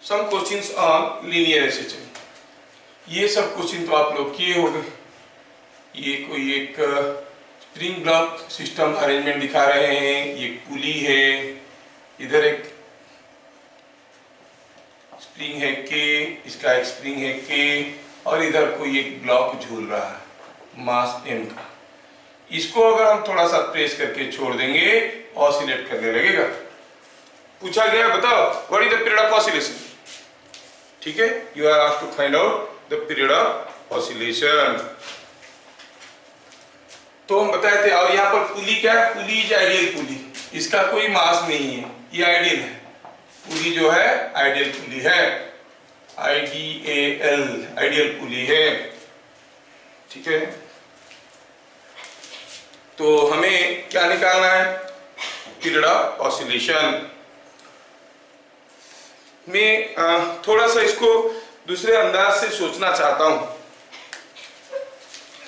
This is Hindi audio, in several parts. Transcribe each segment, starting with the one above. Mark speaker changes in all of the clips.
Speaker 1: Some questions on linear SHM. ये सब क्वेश्चन तो आप लोग किए होंगे। ये कोई एक स्प्रिंग ब्लॉक सिस्टम अरेंजमेंट दिखा रहे हैं, ये पुली है, इधर एक स्प्रिंग है के, इसका एक स्प्रिंग है के, और इधर कोई एक ब्लॉक झूल रहा है मास एम का। इसको अगर हम थोड़ा सा प्रेस करके छोड़ देंगे ऑसिलेट करने लगेगा। पूछा गया बताओ what is the period of oscillation. ठीक है, you are asked to find out the period of oscillation. तो हम बताए थे, और यहाँ पर पुली क्या है, पुली इज आइडियल पुली, इसका कोई मास नहीं है, ये आइडियल है। पुली जो है आइडियल पुली है, IDAL आइडियल पुली है। ठीक है, तो हमें क्या निकालना है, पीरियड ऑफ ऑसिलेशन। मैं थोड़ा सा इसको दूसरे अंदाज से सोचना चाहता हूं।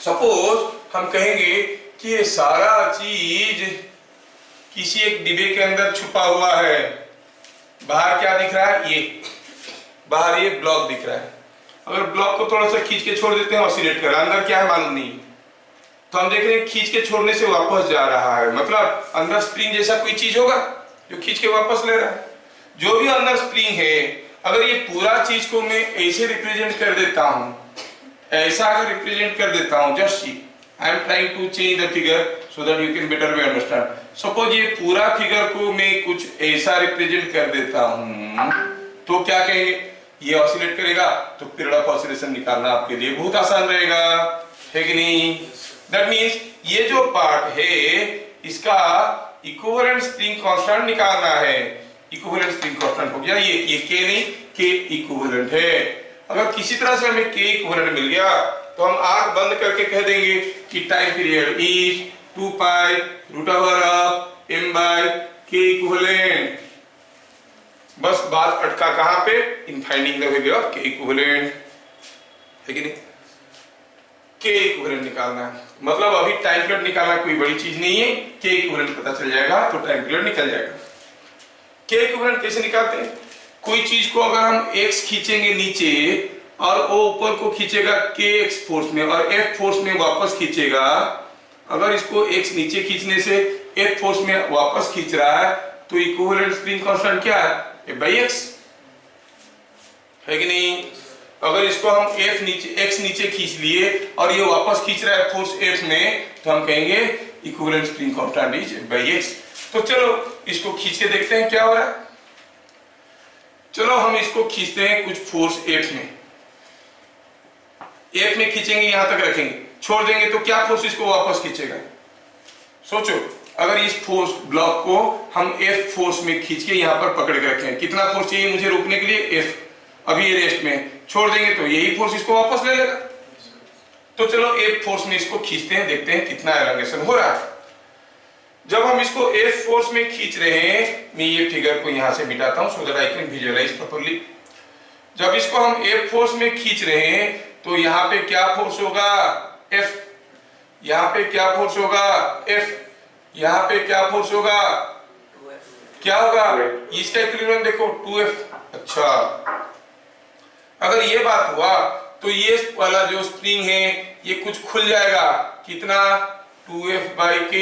Speaker 1: सपोज हम कहेंगे कि ये सारा चीज किसी एक डिब्बे के अंदर छुपा हुआ है। बाहर क्या दिख रहा है, ये बाहर ये ब्लॉक दिख रहा है। अगर ब्लॉक को थोड़ा सा खींच के छोड़ देते हैं, ऑसिलेट कर रहा है, अंदर क्या है मालूम नहीं, तो हम देख रहे हैं खींच के छोड़ने से वापस जा रहा है, मतलब अंदर स्प्रिंग जैसा कोई चीज होगा जो खींच के वापस ले रहा है। जो भी अंदर स्प्रिंग है, अगर ये पूरा चीज को मैं ऐसे रिप्रेजेंट कर देता हूं, ऐसा अगर रिप्रेजेंट कर देता हूं, just see I am trying to change the figure so that you can better way understand. Suppose ये पूरा फिगर को मैं कुछ ऐसा रिप्रेजेंट कर देता हूं, तो क्या कहेंगे, ये ऑसिलेट करेगा, तो पीरियड ऑफ ऑसिलेशन निकालना आपके लिए बहुत आसान रहेगा, है कि नहीं। दैट मींस ये जो पार्ट है इसका इक्विवेलेंट स्प्रिंग कांस्टेंट निकालना है। इक्विवेलेंट स्प्रिंग कांस्टेंट हो गया ये के नहीं, के इक्विवेलेंट है। अगर किसी तरह से हमें के इक्विवेलेंट मिल गया तो हम आंख बंद करके कह देंगे कि time period is 2 pi root over of m by K equivalent. बस बात अटका कहां पे, in finding the value of K equivalent, है कि नहीं। के इक्विवेलेंट निकालना है, मतलब अभी टाइम पीरियड निकालना कोई बड़ी चीज नहीं है, के इक्विवेलेंट पता चल जाएगा तो टाइम पीरियड निकल जाएगा। के इक्विवेलेंट कैसे निकालते हैं, कोई चीज को अगर हम x खींचेंगे नीचे और वो ऊपर को खींचेगा kx फोर्स में और F फोर्स में वापस खींचेगा, अगर इसको x नीचे खींचने से F फोर्स में वापस खींच रहा है, तो इक्विवेलेंट स्प्रिंग कांस्टेंट क्या है, F/x, है कि नहीं। अगर इसको हम x नीचे खींच लिए और ये वापस खींच रहा है फोर्स F में, तो हम कहेंगे equivalent spring constant is F/x। तो चलो इसको खींच के देखते हैं क्या हो रहा है। चलो हम इसको खींचते हैं कुछ फोर्स F में, F में खींचेंगे, यहां तक रखेंगे, छोड़ देंगे तो क्या फोर्स इसको वापस खींचेगा। सोचो, अगर इस फोर्स ब्लॉक को हम F फोर्स में खींच के यहां पर पकड़ के रखें, कितना फोर्स चाहिए मुझे रोकने के लिए, F। अभी ये रेस्ट में, छोड़ देंगे तो यही फोर्स इसको वापस ले लेगा। तो चलो F फोर्स में इसको खींचते हैं, देखते हैं कितना एलोंगेशन हो रहा है। जब हम इसको F फोर्स में खींच रहे हैं, मैं ये फिगर को यहां से मिटाता हूं so that I can visualise properly. जब इसको हम F फोर्स में खींच रहे हैं तो यहाँ पे क्या फोर्स होगा, F। यहाँ पे क्या फोर्स होगा, F। यहाँ पे क्या फोर्स होगा, क्या होगा, इसका इक्विवेलेंट देखो 2F। अच्छा, अगर ये बात हुआ तो ये वाला जो स्प्रिंग है ये कुछ खुल जाएगा, कितना, 2F/k।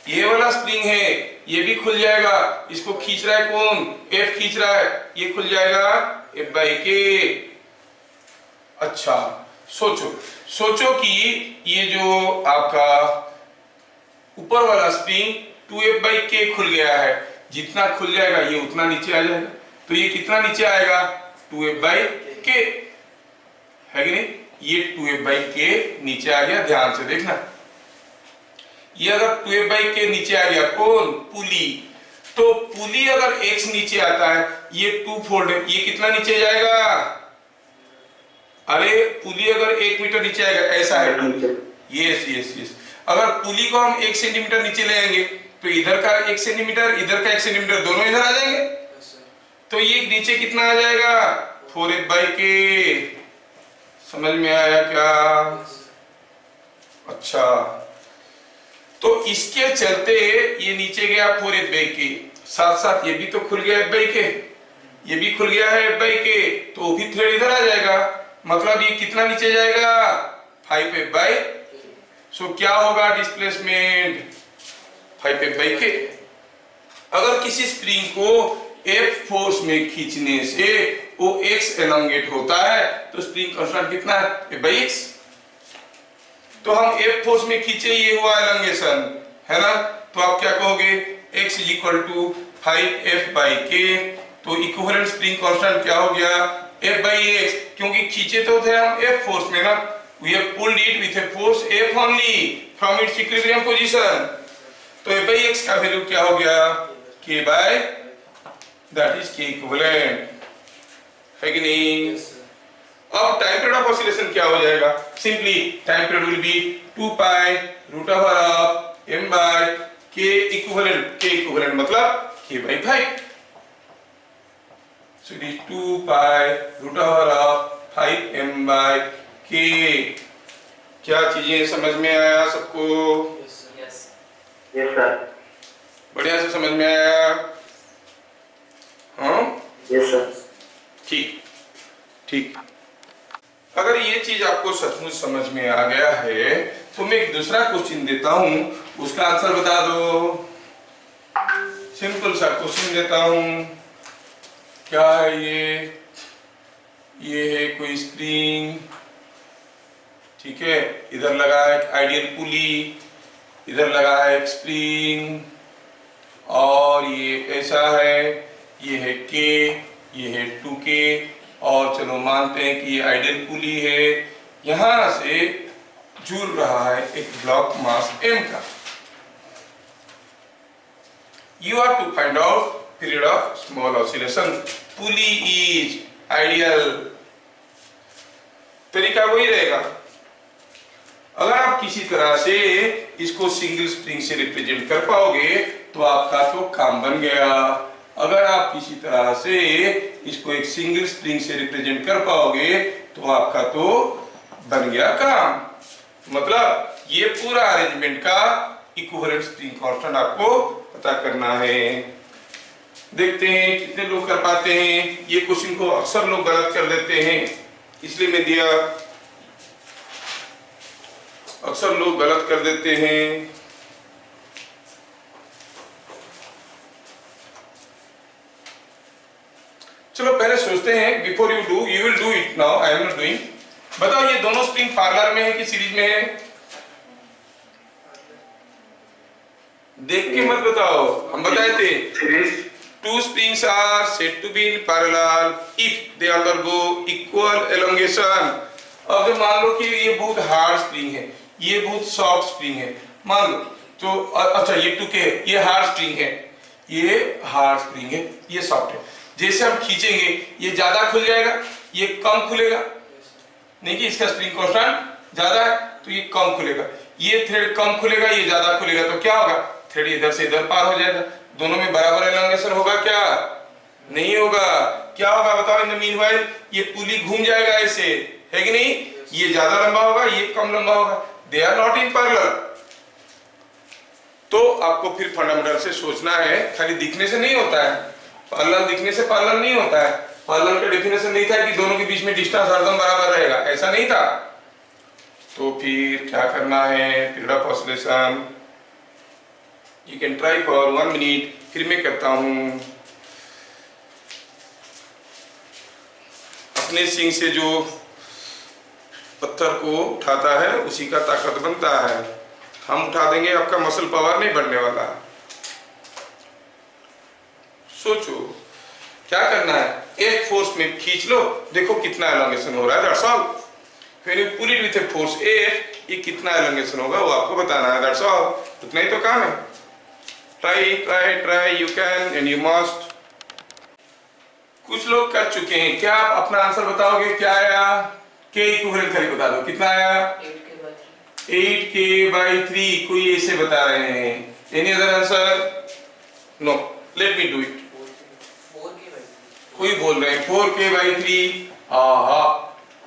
Speaker 1: ये वाला स्प्रिंग है ये भी खुल जाएगा, इसको खींच रहा है कौन, F खींच रहा है, ये खुल जाएगा F/k। अच्छा, सोचो कि ये जो आपका ऊपर वाला स्प्रिंग 2F/k खुल गया है, जितना खुल जाएगा ये उतना नीचे आ जाएगा, तो ये कितना नीचे आएगा, 2F/k, है कि नहीं। ये 2F/k नीचे आ गया, ध्यान से देखना। ये अगर 2F/k नीचे आ गया, कौन, पुली, तो पुली अगर x नीचे आता है, ये 2 फोल्ड है, ये कितना नीचे जाएगा, अरे पुली अगर 1 मीटर नीचे आएगा, ऐसा है, यस। अगर पुली को हम 1 सेंटीमीटर नीचे ले आएंगे तो इधर का 1 सेंटीमीटर, इधर का 1 सेंटीमीटर, दोनों इधर आ जाएंगे, तो ये नीचे कितना आ जाएगा, 4F/k। समझ में आया क्या, अच्छा। तो इसके चलते ये नीचे गया 4F/k, साथ साथ ये भी तो खुल गया F/k, ये भी खुल गया है F by K, तो भी थ्रेड इधर आ जाएगा, मतलब ये कितना नीचे जाएगा 5F by, सो क्या होगा डिस्प्लेसमेंट 5F by K। अगर किसी स्प्रिंग को F फोर्स में खींचने से वो x एलोंगेट होता है तो स्प्रिंग कांस्टेंट कितना है F by x। तो हम F फोर्स में खींचे, ये हुआ एलोंगेशन है ना, तो आप क्या कहोगे x is equal to 5F by K, तो इक्विवेलेंट स्प्रिंग कांस्टेंट क्या हो गया F by x, क्योंकि खींचे तो थे हम F फोर्स में ना, we have pulled it with a force F only from its equilibrium position, तो F by x का वैल्यू क्या हो गया K by, that is K equivalent, है कि नहीं। अब टाइम पीरियड ऑफ ऑसिलेशन क्या हो जाएगा, simply time period will be 2 pi root over of m by K equivalent, K equivalent मतलब K by 5, so it is 2 pi root over of 5m by K। क्या चीजें समझ में आया सबको?
Speaker 2: Yes
Speaker 3: sir.
Speaker 1: बढ़िया से समझ में आया? हाँ
Speaker 3: यस सर।
Speaker 1: ठीक ठीक। अगर ये चीज आपको सचमुच समझ में आ गया है तो मैं एक दूसरा क्वेश्चन देता हूं, उसका आंसर बता दो। सिंपल सा क्वेश्चन देता हूं, क्या है ये है कोई स्प्रिंग, ठीक है, इधर लगा है एक आइडियल पुली, इधर लगा है एक स्प्रिंग, और ये ऐसा है, ये है K, ये है 2K, और चलो मानते हैं कि ये आइडियल पुली है, यहां से जुड़ रहा है एक ब्लॉक मास m का। You are to find out period of small oscillation, pulley is ideal, तरीका वही रहेगा। अगर आप किसी तरह से इसको सिंगल स्प्रिंग से रिप्रेजेंट कर पाओगे तो आपका तो काम बन गया। अगर आप किसी तरह से इसको एक सिंगल स्प्रिंग से रिप्रेजेंट कर पाओगे तो आपका तो बन गया काम। मतलब ये पूरा अरेंजमेंट का इक्विवेलेंट स्प्रिंग कांस्टेंट आपको पता करना है। देखते हैं कितने लोग कर पाते हैं। ये क्वेश्चन को अक्सर लोग गलत कर देते हैं, इसलिए मैं दिया, अक्सर लोग गलत कर देते हैं। चलो पहले सोचते हैं, before you do, you will do it now, I am not doing. बताओ ये दोनों स्प्रिंग पैरेलल में है कि सीरीज में है? देख के मत बताओ, हम बताए थे two springs are said to be in parallel if they undergo equal elongation। अब जो मान लो कि ये बहुत हार्ड स्प्रिंग है, ये बहुत सॉफ्ट स्प्रिंग है, मान लो तो अच्छा ये 2K, ये हार्ड स्प्रिंग है, ये हार्ड स्प्रिंग है, ये सॉफ्ट है। जैसे हम खींचेंगे ये ज्यादा खुल जाएगा, ये कम खुलेगा, नहीं कि इसका स्प्रिंग कांस्टेंट ज्यादा है तो ये कम खुलेगा, ये थ्रेड कम खुलेगा, ये ज्यादा खुलेगा, तो क्या होगा थ्रेड इधर से इधर पार हो जाएगा। दोनों में बराबर एलोंगेशन होगा क्या? नहीं होगा। क्या होगा बताओ? इन द मीनवाइल ये पुली घूम जाएगा ऐसे, है कि नहीं? ये ज्यादा लंबा होगा, ये कम लंबा होगा, they are not in parallel. तो आपको फिर फंडामेंटल से सोचना है, खाली दिखने से नहीं होता है, पैरेलल दिखने से पैरेलल नहीं होता है। पैरेलल का डेफिनेशन नहीं था कि दोनों के बीच में डिस्टेंस हरदम बराबर रहेगा, ऐसा नहीं था। तो फिर क्या करना है, period of oscillation you can try for 1 minute. फिर मैं करता हूं, अपने सिंग से जो पत्थर को उठाता है उसी का ताकत बनता है। हम उठा देंगे, आपका मसल पावर नहीं बढ़ने वाला। सोचो क्या करना है, एक फोर्स में खींच लो, देखो कितना एलोंगेशन हो रहा है, that's all. When you pull it with a force F, ये कितना एलोंगेशन होगा वो आपको बताना है, दैट्स ऑल। उतना ही तो काम है। Try, you can and you must. कुछ लोग कर चुके हैं, क्या आप अपना आंसर बताओगे? क्या आया? K इक्विवेलेंट करके बता दो, कितना आया? 8K/3। कोई ऐसे बता रहे हैं, any other answer? No, let me do it. कोई बोल रहे हैं 4K/3।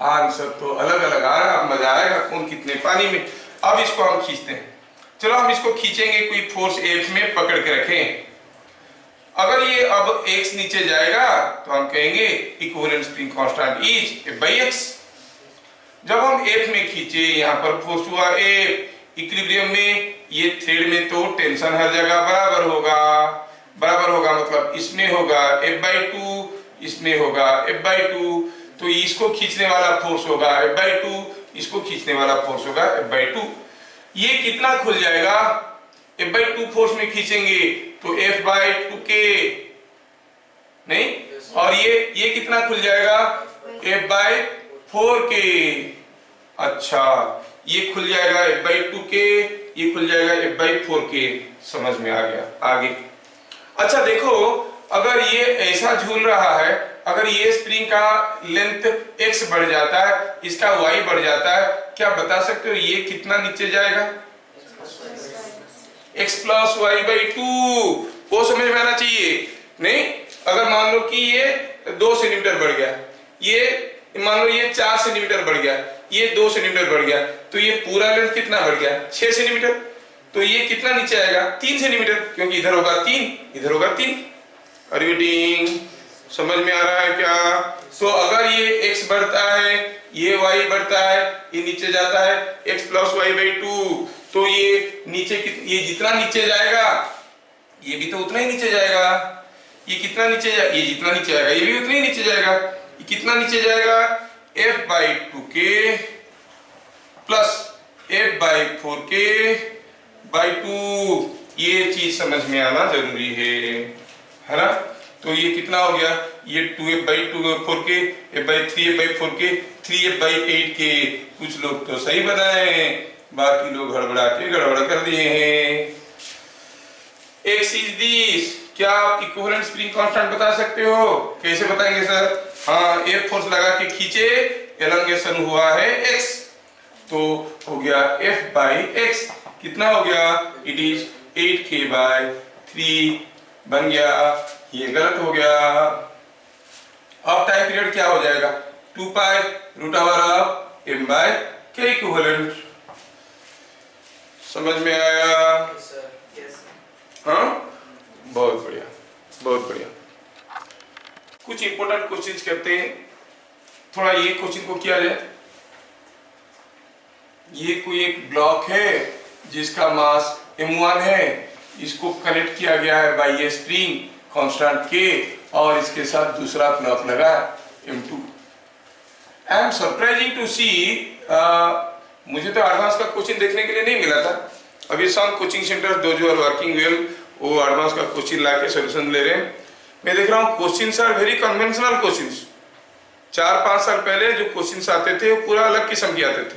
Speaker 1: आंसर तो अलग अलग आ रहा है, मजा आएगा कौन कितने पानी में। अब इसको हम खींचते हैं। चलो हम इसको खींचेंगे, कोई फोर्स F में पकड़ के रखें। अगर ये अब x नीचे जाएगा तो हम कहेंगे equivalent spring constant is F/x। जब हम F में खींचे, यहाँ पर फोर्स हुआ F, इक्विलिब्रियम में ये थ्रेड में तो टेंशन हर जगह बराबर होगा, बराबर होगा मतलब इसमें होगा F/2, इसमें होगा F/2, तो इसको खींचने वाला फोर्स होगा F/2, इसको खींचने वाला फोर्स होगा F/2। ये कितना खुल जाएगा? F/2 फोर्स में खींचेंगे तो F/2k नहीं, और ये कितना खुल जाएगा? F/4k। अच्छा, ये खुल जाएगा F/2k, ये खुल जाएगा F/4k। समझ में आ गया? आगे अच्छा देखो, अगर ये ऐसा झूल रहा है, अगर ये स्प्रिंग का लेंथ x बढ़ जाता है, इसका y बढ़ जाता है, क्या बता सकते हो ये कितना नीचे जाएगा? x + y/2। वो समझ में आना चाहिए नहीं? अगर मान लो कि ये 2 सेंटीमीटर बढ़ गया, ये मान लो ये 4 सेंटीमीटर बढ़ गया, ये 2 सेंटीमीटर बढ़ गया, तो ये पूरा लेंथ कितना बढ़ गया? 6 सेंटीमीटर। तो ये कितना नीचे आएगा? 3 सेंटीमीटर, क्योंकि इधर होगा 3, इधर होगा 3। रिपीटिंग, समझ में आ रहा है क्या? तो अगर ये x बढ़ता है, ये y बढ़ता है, ये नीचे जाता है x + y/2, तो ये नीचे ये जितना नीचे जाएगा ये भी तो उतना ही नीचे जाएगा। ये कितना नीचे जाएगा? ये जितना नीचे जाएगा ये भी उतना ही नीचे जाएगा। ये कितना नीचे जाएगा? F/2k + F/4k/2। ये चीज समझ में आना जरूरी है ना? तो ये कितना हो गया? ये 2F/4k, F/3, F/4k, 3F/8k। कुछ लोग तो सही बनाए, बाकी लोग गड़बड़ कर दिए हैं। X is this। क्या आप इक्विवेलेंट स्प्रिंग कांस्टेंट बता सकते हो? कैसे बताएंगे सर? हाँ, F फोर्स लगा के खींचे, एलोंगेशन हुआ है x, तो हो गया F/x। कितना हो गया? इट इज 8k/3 बन गया। ये गलत हो गया। अब टाइम पीरियड क्या हो जाएगा? 2π√m/k equivalent. समझ में आया? हाँ, बहुत बढ़िया, बहुत बढ़िया। कुछ इंपॉर्टेंट क्वेश्चंस करते हैं। थोड़ा ये क्वेश्चन को किया जाए। ये कोई एक ब्लॉक है जिसका मास m1 है, इसको कनेक्ट किया गया है बाय ये स्प्रिंग कांस्टेंट k, और इसके साथ दूसरा ब्लॉक लगा m2। I am surprising to see, मुझे तो एडवांस का क्वेश्चन देखने के लिए नहीं मिला था। अभी सम कोचिंग सेंटर दो जो आर वर्किंग वेल, वो एडवांस का क्वेश्चन लाके सॉल्यूशन ले रहे हैं। मैं देख रहा हूँ questions are very conventional questions. 4-5 साल पहले जो क्वेश्चंस आते थे वो पूरा अलग किस्म के आते थे।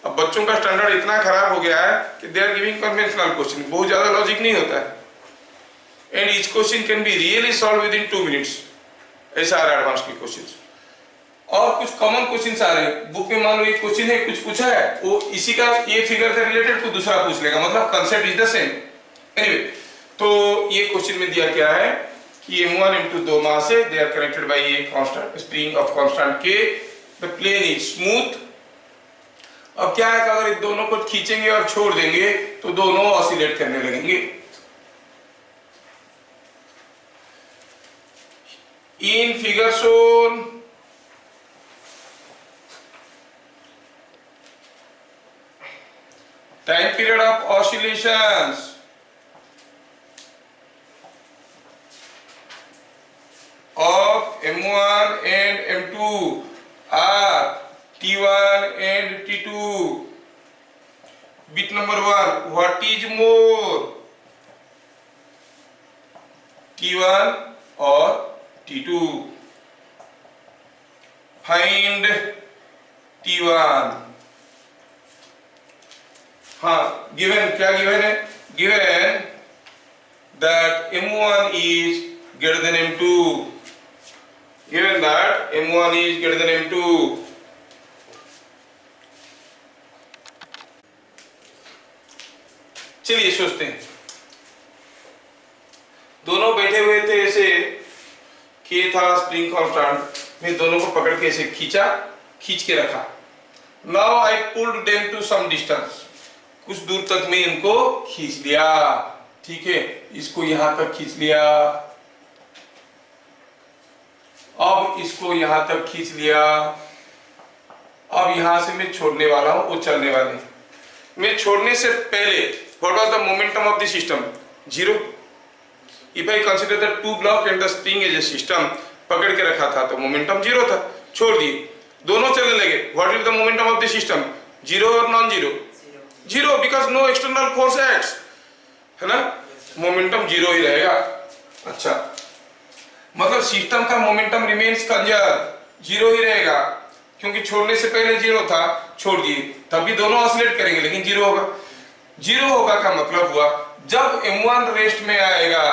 Speaker 1: अब बच्चों का स्टैंडर्ड इतना खराब हो गया है कि they are giving conventional question, बहुत ज्यादा लॉजिक नहीं होता है, and each question can be really solve with in 2 minutes. ऐसा आ रहा है एडवांस के क्वेश्चंस। और कुछ कॉमन क्वेश्चंस आ रहे हैं बुक में। मान लो ये क्वेश्चन है, कुछ पूछा है, वो इसी का ये फिगर से रिलेटेड को दूसरा पूछ लेगा, मतलब concept is the same. Anyway, तो ये क्वेश्चन में दिया क्या है कि m1 m2 दो मास है, they are connected by a constant spring of constant k, the plane is smooth. अब क्या है कि अगर इन दोनों को खींचेंगे और छोड़ देंगे तो दोनों ऑसिलेट करने लगेंगे। In figure shown time period of oscillations of m1 and m2 are t1 and t2. Bit number 1, what is more, t1 or t2? Find t1। हाँ, गिवन क्या गिवन है? Given that m1 is greater than m2, given that m1 is greater than m2। चलिए सोचते हैं। दोनों बैठे हुए थे ऐसे, k था स्प्रिंग कांस्टेंट, मैं दोनों को पकड़ के ऐसे खींच के रखा। Now I pulled them to some distance, कुछ दूर तक मैं इनको खींच लिया, ठीक है, इसको यहां तक खींच लिया, अब इसको यहां तक खींच लिया। अब यहां से मैं छोड़ने वाला हूं, वो चलने वाले। मैं छोड़ने से पहले what was the momentum of the system? Zero. If I consider the two block and the spring as a system, पकड़ के रखा था तो मोमेंटम जीरो था, छोड़ दिए, दोनों चलने लगे, what will the momentum of the system? Zero और non zero? Zero, because no external force acts, है ना, मोमेंटम जीरो ही रहेगा। अच्छा, मतलब सिस्टम का मोमेंटम रिमेन्स कंजर्व, जीरो ही रहेगा, क्योंकि छोड़ने से पहले जीरो था, छोड़ दिए, तब भी दोनों ऑसिलेट करेंगे लेकिन जीरो होगा। जीरो होगा का मतलब हुआ जब M1 रेस्ट में आएगा,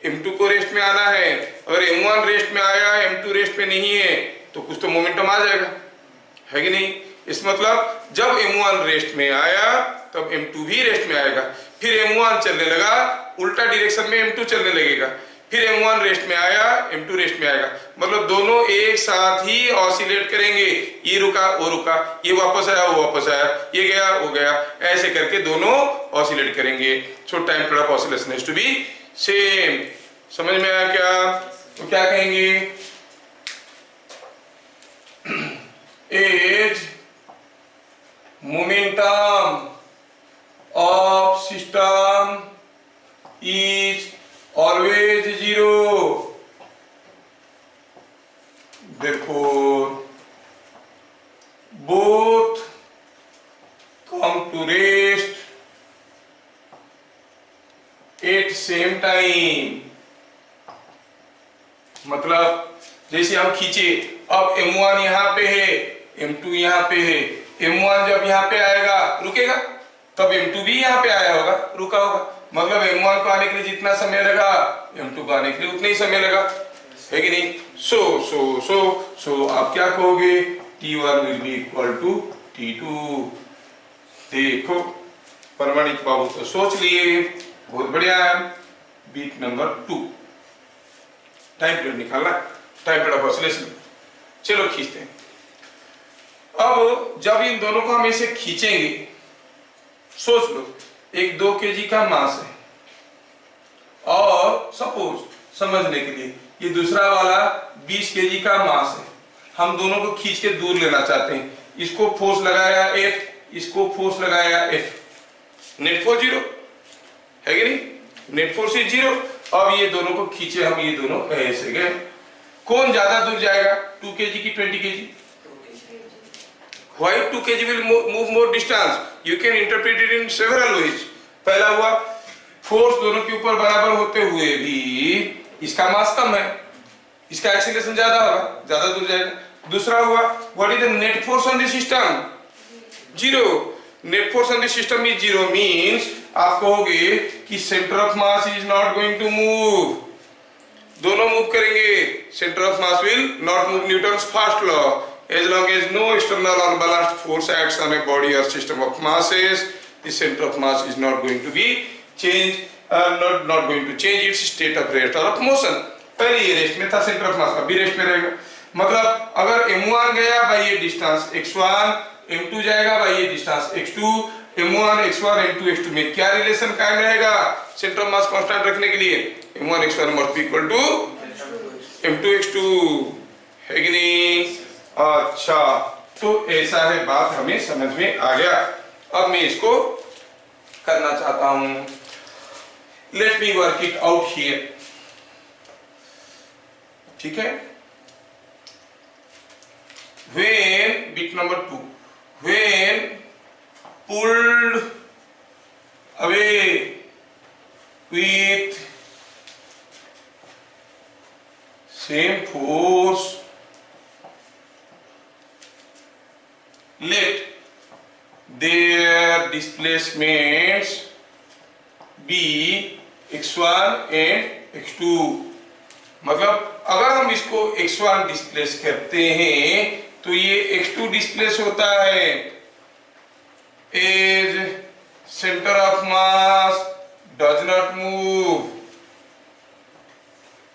Speaker 1: M2 को रेस्ट में आना है, अगर M1 रेस्ट में आया, M2 रेस्ट में नहीं है, तो कुछ तो मोमेंटम आ जाएगा, है कि नहीं? इस मतलब जब M1 रेस्ट में आया तब M2 भी रेस्ट में आएगा, फिर M1 चलने लगा, उल्टा डायरेक्शन में M2 चलने लगेगा, फिर M1 रेस्ट में आया, M2 रेस्ट में आएगा, मतलब दोनों एक साथ ही ऑसिलेट करेंगे। ये रुका, वो रुका, ये वापस आया, वो वापस आया, ये गया, वो गया, ऐसे करके दोनों ऑसिलेट करेंगे। So time period of oscillation has to be same. समझ में आया क्या? तो क्या कहेंगे? As momentum of system is always zero, therefore both come to rest at same time। मतलब जैसे हम खींचे, अब M1 यहाँ पे है, M2 यहाँ पे है, M1 जब यहाँ पे आएगा रुकेगा, तब M2 भी यहाँ पे आया होगा, रुका होगा, मतलब M1 को आने के लिए जितना समय लगा M2 को आने के लिए उतना ही समय लगा, है कि नहीं? सो आप क्या कहोगे? T1 will be equal to T2। देखो परमाणिक बाबू तो सोच लिए, बहुत बढ़िया है। बीट नंबर 2, टाइम पीरियड निकालना, टाइम पीरियड ऑफ ऑसिलेशन। चलो खींचते हैं। अब जब इन दोनों को हम ऐसे खींचेंगे, सोच लो एक 2 kg का मास है और सपोज समझने के लिए ये दूसरा वाला 20 kg का मास है, हम दोनों को खींच के दूर लेना चाहते हैं। इसको फोर्स लगाया F, इसको फोर्स लगाया F, नेट फोर्स जीरो, है कि नहीं? Net force is zero. अब ये दोनों को खींचे हम, ये दोनों ऐसे गए, कौन ज्यादा दूर जाएगा? 2 kg की 20 kg? Why 2 kg will move more distance? You can interpret it in several ways। पहला हुआ फोर्स दोनों के ऊपर बराबर होते हुए भी इसका मास कम है, इसका एक्सीलरेशन ज्यादा होगा, ज्यादा दूर जाएगा। दूसरा हुआ what is the net force on the system? Zero. Net force on the system is zero means आप कहोगे कि centre of mass is not going to move, दोनों मूव करेंगे, centre of mass will not move, Newton's first law. As long as no external unbalanced force acts on a body or system of masses, the center of mass is not going to be changed, not going to change its state of rest or of motion। पहले ये रेस्ट में था सेंटर ऑफ मास, अभी रेस्ट में रहेगा। मतलब अगर M1 गया बाई ये डिस्टेंस x1, M2 जाएगा बाई ये distance x2, M1 x1 M2 x2 में क्या रिलेशन कायम रहेगा सेंटर ऑफ मास कांस्टेंट रखने के लिए? M1 x1 must be equal to M2 x2, है कि नहीं? अच्छा, तो ऐसा है, बात हमें समझ में आ गया। अब मैं इसको करना चाहता हूं, let me work it out here, ठीक है? When bit number 2, when pulled away with same force, let their displacements be x1 and x2। मतलब अगर हम इसको x1 डिस्प्लेस करते हैं तो ये x2 डिस्प्लेस होता है, as centre of mass does not move.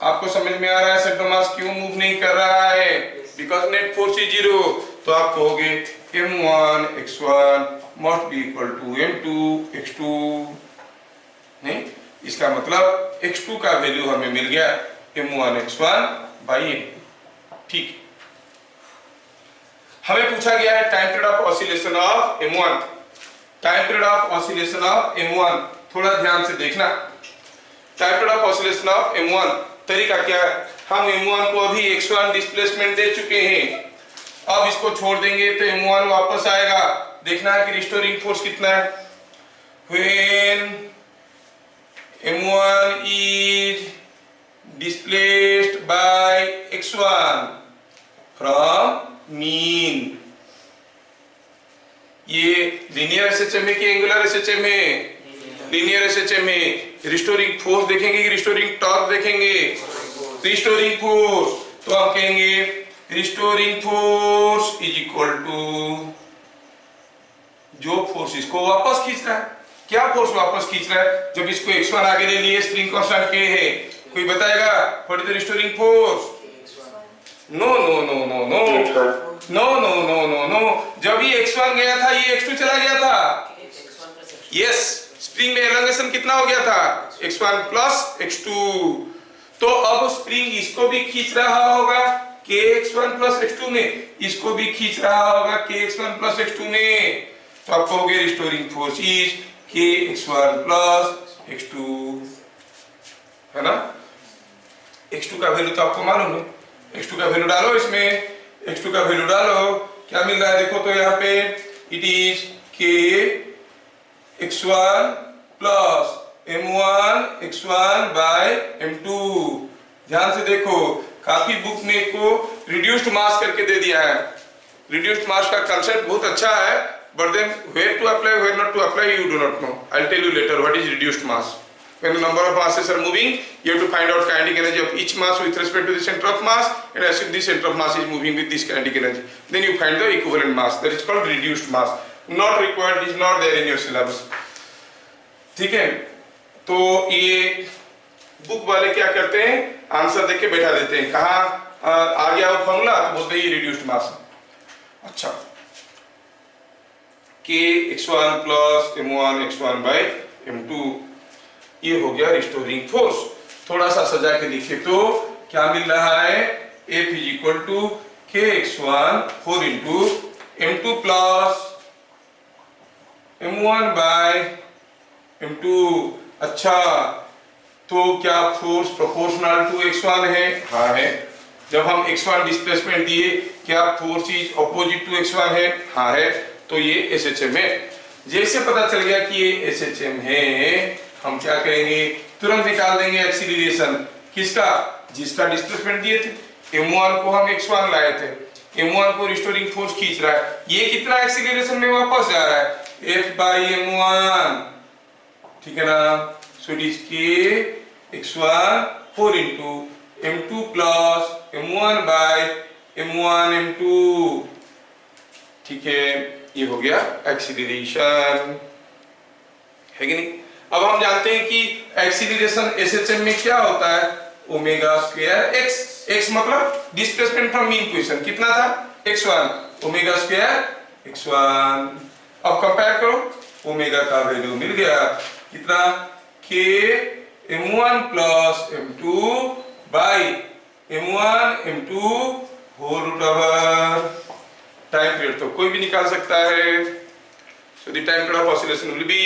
Speaker 1: आपको समझ में आ रहा है सेंटर मास क्यों मूव नहीं कर रहा है? Because net force is zero. तो आप कहोगे M1 x1 must be equal to M2 x2। नहीं, इसका मतलब x2 का वैल्यू हमें मिल गया M1 x1 by M2। ठीक। हमें पूछा गया है time period of oscillation of M1, time period of oscillation of M1, थोड़ा ध्यान से देखना। Time period of oscillation of M1 तरीका क्या है, हम M1 को अभी x1 डिस्प्लेसमेंट दे चुके हैं, अब इसको छोड़ देंगे तो M1 वापस आएगा। देखना है कि रिस्टोरिंग फोर्स कितना है। When M1 is displaced by x1 from mean, ये लीनियर एसएचएम है कि एंगुलर एसएचएम है? लीनियर एसएचएम है। रिस्टोरिंग फोर्स देखेंगे कि रिस्टोरिंग टॉर्क देखेंगे? रिस्टोरिंग फोर्स, तो हम कहेंगे restoring force is equal to जो फोर्स इसको वापस खींच रहा है। क्या फोर्स वापस खींच रहा है? जब इसको x1 आगे ले लिए, स्प्रिंग कांस्टेंट k है, कोई बताएगा what is the restoring force? No no no no no no no no no no, जब ये x1 गया था ये x2 चला गया था। यस, स्प्रिंग में एलोंगेशन कितना हो गया था? x1 plus x2। तो अब स्प्रिंग इसको भी खींच रहा होगा kx1 प्लस x2 में, इसको भी खींच रहा होगा kx1 प्लस x2 में, तो आप कहोगे restoring force is kx1 plus x2, है ना। x2 का वैल्यू तो आपको मालूम है, x2 का वैल्यू डालो इसमें, x2 का वैल्यू डालो, क्या मिल रहा है देखो तो यहाँ पे it is kx1 plus m1 x1 bye m2। ध्यान से देखो, काफी बुक ने को रिड्यूस्ड मास करके दे दिया है। रिड्यूस्ड मास का कंसेप्ट बहुत अच्छा है, but then where to apply, where not to apply, you do not know. I'll tell you later what is reduced mass. When the number of masses are moving, you have to find out kinetic energy of each mass with respect to the center of mass, and assume the center of mass is moving with this kinetic energy. Then you find the equivalent mass. That is called reduced mass. Not required, is not there in your syllabus. ठीक है, तो ये बुक वाले क्या करते हैं, आंसर देके बैठा देते हैं, कहाँ आ गया वो फॉर्मूला, तो बोलते हैं ये रिड्यूस्ड मास है। अच्छा, kx1 plus m1 x1 bye m2, ये हो गया रिस्टोरिंग फोर्स। थोड़ा सा सजा के लिखे तो क्या मिल रहा है, F is equal to kx1 4 into m2 plus m1 by m2। अच्छा, तो क्या फोर्स प्रोपोर्शनल टू x1 है? हाँ है। जब हम x1 डिस्प्लेसमेंट दिए, क्या force is opposite to x1 है? हाँ है। तो ये एसएचएम है। जैसे पता चल गया कि ये एसएचएम है, हम क्या करेंगे, तुरंत निकाल देंगे एक्सीलरेशन किसका, जिसका डिस्प्लेसमेंट दिए थे। m1 को हम x1 लाए थे, m1 को रिस्टोरिंग फोर्स खींच रहा है, ये कितना एक्सीलरेशन में वापस जा रहा है, f बाई m1, ठीक है ना। So it is kx1 4 into m2 plus m1 by m1 m2, ठीक है। ये हो गया एक्सीलरेशन, है कि नहीं। अब हम जानते हैं कि एक्सीलरेशन एसएचएम में क्या होता है, ओमेगा स्क्वायर एक्स, एक्स मतलब डिस्प्लेसमेंट फ्रॉम मीन पोजीशन, कितना था x1, ओमेगा स्क्वायर x1। अब कंपेयर करो, ओमेगा का वैल्यू मिल गया कितना, k m1 plus m2 by m1 m2 whole root over. Time period तो कोई भी निकाल सकता है, so the time period of oscillation will be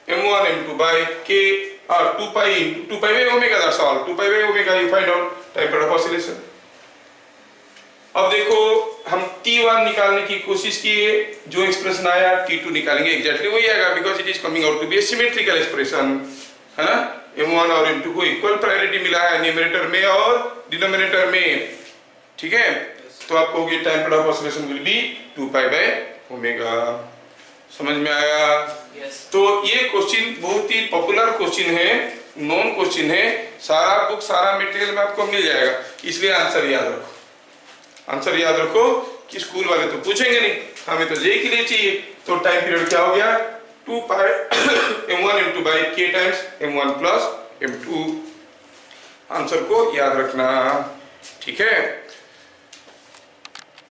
Speaker 1: m1 m2 by k or 2 pi into 2 pi by omega, that's all, 2 pi by omega you find out time period of oscillation। अब देखो हम t1 निकालने की कोशिश किए, जो एक्सप्रेशन आया t2 निकालेंगे, एग्जैक्टली वही आएगा, because it is coming out to be a symmetrical expression, है ना। m1 और m2 को इक्वल प्रायोरिटी मिला है न्यूमरेटर में और डिनोमिनेटर में, ठीक है। तो आप कहोगे time period of oscillation will be 2 pi by omega. समझ में आया? yes. तो ये क्वेश्चन बहुत ही पॉपुलर क्वेश्चन है, नॉन क्वेश्चन है, सारा बुक सारा मटेरियल में आपको मिल जाएगा, इसलिए आंसर याद रखो। आंसर याद रखो कि स्कूल वाले तो पूछेंगे नहीं, हमें तो जेई के लिए चाहिए। तो टाइम पीरियड क्या हो गया, 2 पाई m1 m2 by k times m1 plus m2। Answer को याद रखना, ठीक है।